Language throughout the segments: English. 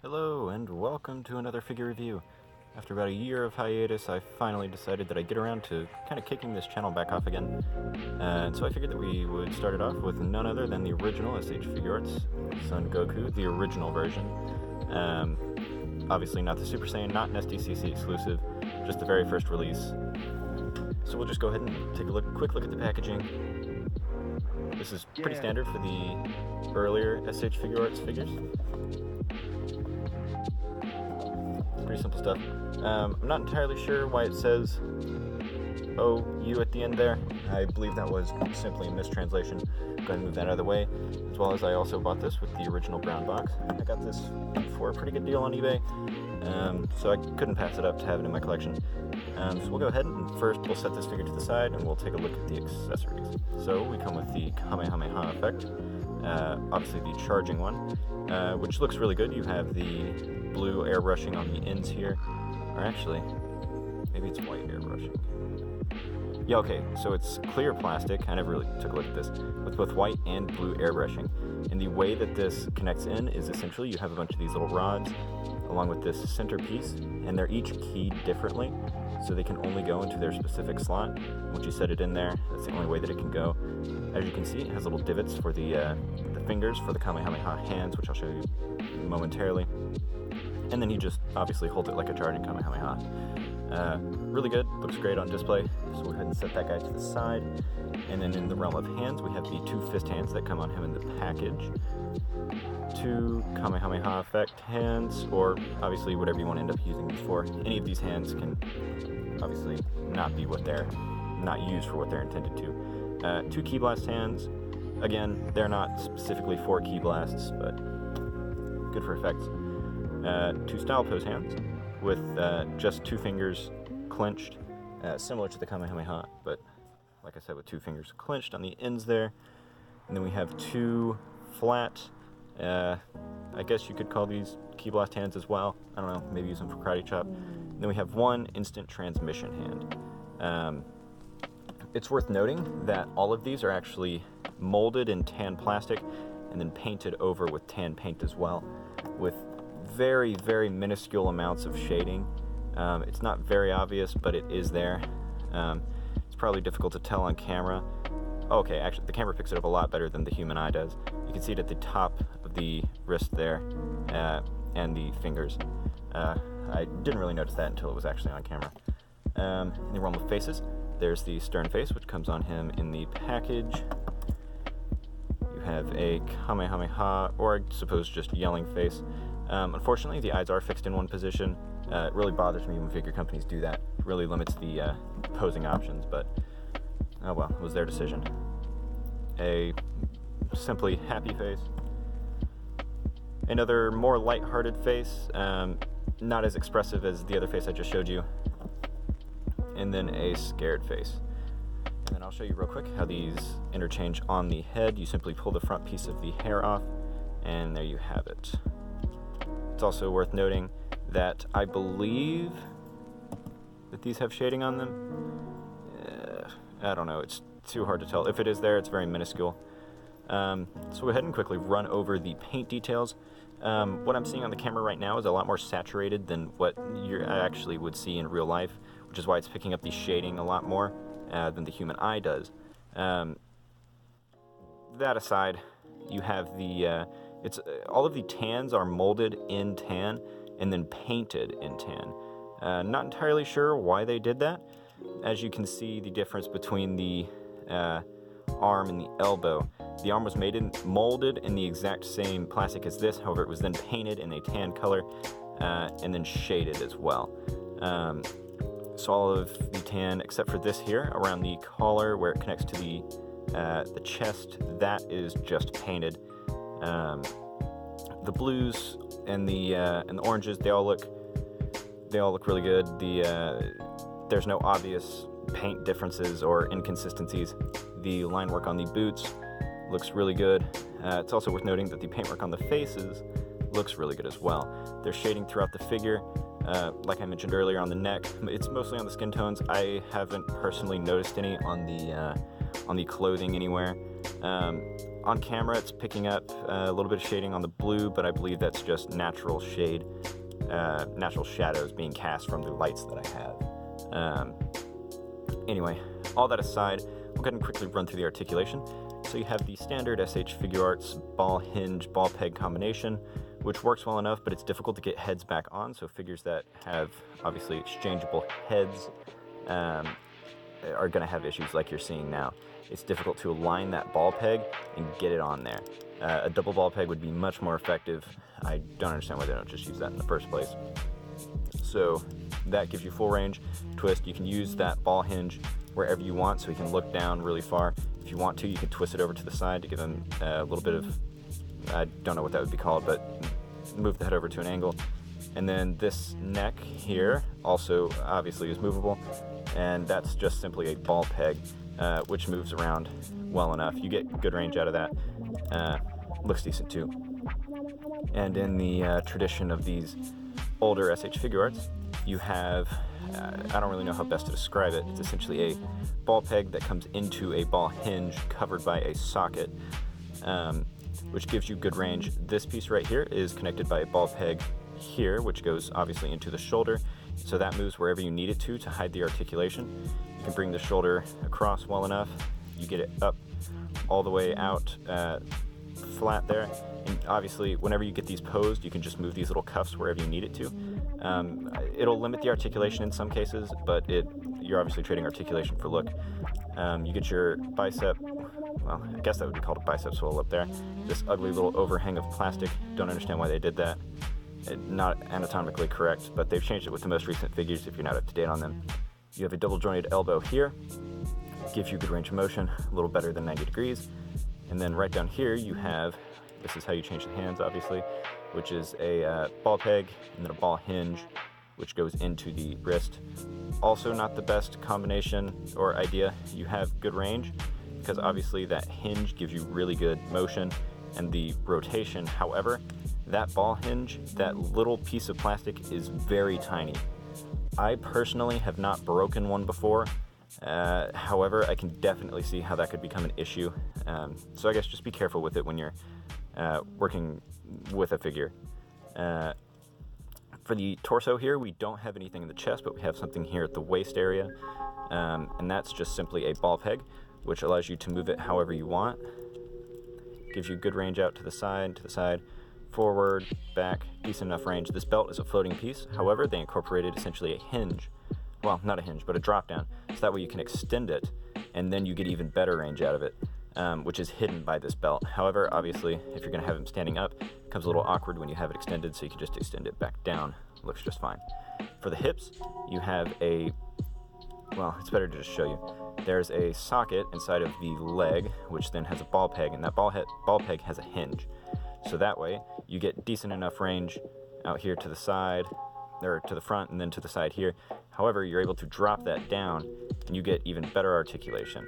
Hello and welcome to another figure review. After about a year of hiatus, I finally decided that I'd get around to kind of kicking this channel back off again. And so I figured that we would start it off with none other than the original SH Figuarts, Son Goku, the original version. Obviously not the Super Saiyan, not an SDCC exclusive, just the very first release. So we'll just go ahead and take a quick look at the packaging. This is pretty standard for the earlier SH Figuarts figures. Pretty simple stuff. I'm not entirely sure why it says OU at the end there. I believe that was simply a mistranslation. Go ahead and move that out of the way. As well as I also bought this with the original brown box. I got this for a pretty good deal on eBay, so I couldn't pass it up to have it in my collection. So we'll go ahead and first we'll set this figure to the side and we'll take a look at the accessories. So we come with the Kamehameha effect, obviously the charging one, which looks really good. You have the blue airbrushing on the ends here, or actually, maybe it's white airbrushing. Yeah, okay, so it's clear plastic. I never really took a look at this, with both white and blue airbrushing. And the way that this connects in is essentially you have a bunch of these little rods along with this center piece, and they're each keyed differently, so they can only go into their specific slot. Once you set it in there, that's the only way that it can go. As you can see, it has little divots for the fingers for the Kamehameha hands, which I'll show you momentarily. And then he just obviously holds it like a charging Kamehameha. Really good, looks great on display. So we'll go ahead and set that guy to the side. And then in the realm of hands, we have the two fist hands that come on him in the package. Two Kamehameha effect hands, or obviously whatever you want to end up using these for. Any of these hands can obviously not used for what they're intended to. Two Ki Blast hands. Again, they're not specifically for Ki Blasts, but good for effects. Two Style Pose hands with just two fingers clenched, similar to the Kamehameha, but like I said, with two fingers clenched on the ends there. And then we have two flat, I guess you could call these Ki Blast hands as well. I don't know, maybe use them for karate chop. And then we have one instant transmission hand. It's worth noting that all of these are actually molded in tan plastic and then painted over with tan paint as well, with very, very minuscule amounts of shading. It's not very obvious, but it is there. It's probably difficult to tell on camera. Okay, actually, the camera picks it up a lot better than the human eye does. You can see it at the top of the wrist there, and the fingers. I didn't really notice that until it was actually on camera. In the realm of faces, there's the stern face, which comes on him in the package. You have a Kamehameha, or I suppose just yelling face. Unfortunately, the eyes are fixed in one position. It really bothers me when figure companies do that. It really limits the posing options, but oh well, it was their decision. A simply happy face. Another more light-hearted face, not as expressive as the other face I just showed you. And then a scared face. And then I'll show you real quick how these interchange on the head. You simply pull the front piece of the hair off, and there you have it. It's also worth noting that I believe that these have shading on them. I don't know, it's too hard to tell. If it is there, it's very minuscule. So go ahead and quickly run over the paint details. What I'm seeing on the camera right now is a lot more saturated than what I actually would see in real life, which is why it's picking up the shading a lot more than the human eye does. That aside, you have the all of the tans are molded in tan and then painted in tan. Not entirely sure why they did that. As you can see, the difference between the arm and the elbow. The arm was molded in the exact same plastic as this, however it was then painted in a tan color and then shaded as well. So all of the tan, except for this here, around the collar where it connects to the chest, that is just painted. The blues and the oranges, they all look really good. There's no obvious paint differences or inconsistencies. The line work on the boots looks really good. It's also worth noting that the paintwork on the faces looks really good as well. There's shading throughout the figure. Like I mentioned earlier on the neck, it's mostly on the skin tones. I haven't personally noticed any on the clothing anywhere. On camera, it's picking up a little bit of shading on the blue, but I believe that's just natural shade, natural shadows being cast from the lights that I have. Anyway, all that aside, we'll go ahead and quickly run through the articulation. So you have the standard SH Figuarts ball hinge ball peg combination, which works well enough, but it's difficult to get heads back on. So figures that have obviously exchangeable heads are going to have issues like you're seeing now. It's difficult to align that ball peg and get it on there. A double ball peg would be much more effective. I don't understand why they don't just use that in the first place. So that gives you full range twist. You can use that ball hinge wherever you want, so you can look down really far. If you want to, you can twist it over to the side to give them a little bit of, I don't know what that would be called, but move the head over to an angle. And then this neck here also obviously is movable, and that's just simply a ball peg, which moves around well enough. You get good range out of that. Looks decent too. And in the tradition of these older SH Figuarts, you have, I don't really know how best to describe it. It's essentially a ball peg that comes into a ball hinge covered by a socket, which gives you good range. This piece right here is connected by a ball peg here, which goes obviously into the shoulder, so that moves wherever you need it to hide the articulation. You can bring the shoulder across well enough, you get it up all the way out flat there, and obviously whenever you get these posed, you can just move these little cuffs wherever you need it to. It'll limit the articulation in some cases, but you're obviously trading articulation for look. You get your bicep, well, I guess that would be called a bicep swell up there. This ugly little overhang of plastic. Don't understand why they did that. Not anatomically correct, but they've changed it with the most recent figures if you're not up to date on them. You have a double jointed elbow here. Gives you good range of motion, a little better than 90 degrees. And then right down here you have, this is how you change the hands obviously, which is a ball peg and then a ball hinge, which goes into the wrist. Also not the best combination or idea. You have good range because obviously that hinge gives you really good motion and the rotation. However, that ball hinge, that little piece of plastic is very tiny. I personally have not broken one before. However, I can definitely see how that could become an issue. So I guess just be careful with it when you're working with a figure. For the torso here, we don't have anything in the chest, but we have something here at the waist area. And that's just simply a ball peg, which allows you to move it however you want. Gives you good range out to the side, forward, back, decent enough range. This belt is a floating piece. However, they incorporated essentially a hinge. Well, not a hinge, but a drop down. So that way you can extend it, and then you get even better range out of it, which is hidden by this belt. However, obviously, if you're gonna have him standing up, it becomes a little awkward when you have it extended, so you can just extend it back down. It looks just fine. For the hips, you have well, it's better to just show you. There's a socket inside of the leg, which then has a ball peg, and that ball peg has a hinge. So that way, you get decent enough range out here to the side, or to the front, and then to the side here. However, you're able to drop that down, and you get even better articulation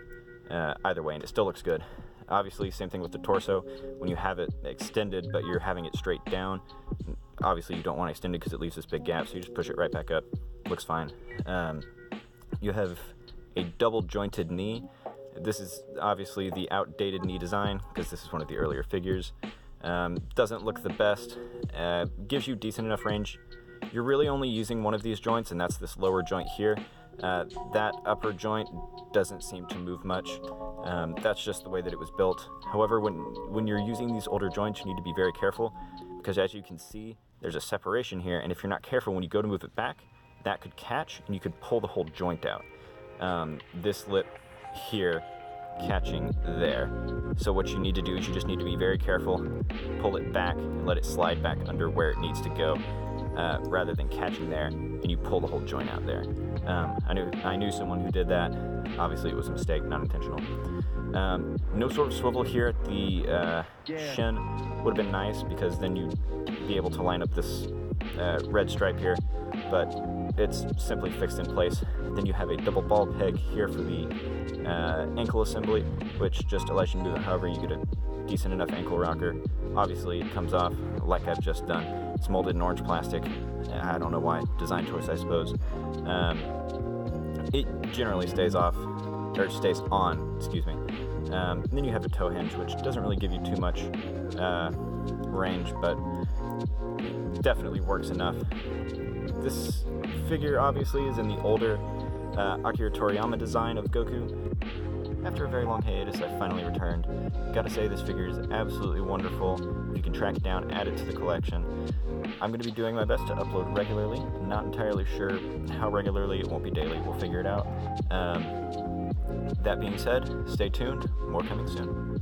either way, and it still looks good. Obviously, same thing with the torso. When you have it extended, but you're having it straight down, obviously you don't want to extend it because it leaves this big gap, so you just push it right back up. Looks fine. You have a double jointed knee. This is obviously the outdated knee design, because this is one of the earlier figures. Doesn't look the best. Gives you decent enough range. You're really only using one of these joints, and that's this lower joint here. That upper joint doesn't seem to move much. That's just the way that it was built. However, when you're using these older joints, you need to be very careful, because as you can see, there's a separation here, and if you're not careful, when you go to move it back, that could catch, and you could pull the whole joint out. This lip here catching there. So what you need to do is you just need to be very careful, pull it back, and let it slide back under where it needs to go. Rather than catching there, and you pull the whole joint out there. I knew someone who did that. Obviously, it was a mistake, not intentional. No sort of swivel here at the shin would have been nice, because then you'd be able to line up this red stripe here, but it's simply fixed in place. Then you have a double ball peg here for the ankle assembly, which just allows you to move it however you get a decent enough ankle rocker. Obviously, it comes off like I've just done. It's molded in orange plastic. I don't know why. Design choice, I suppose. It generally stays on, excuse me. Then you have a toe hinge, which doesn't really give you too much range, but definitely works enough. This figure obviously is in the older Akira Toriyama design of Goku. After a very long hiatus, I finally returned. Gotta say, this figure is absolutely wonderful. If you can track it down, add it to the collection. I'm going to be doing my best to upload regularly. Not entirely sure how regularly. It won't be daily. We'll figure it out. That being said, stay tuned. More coming soon.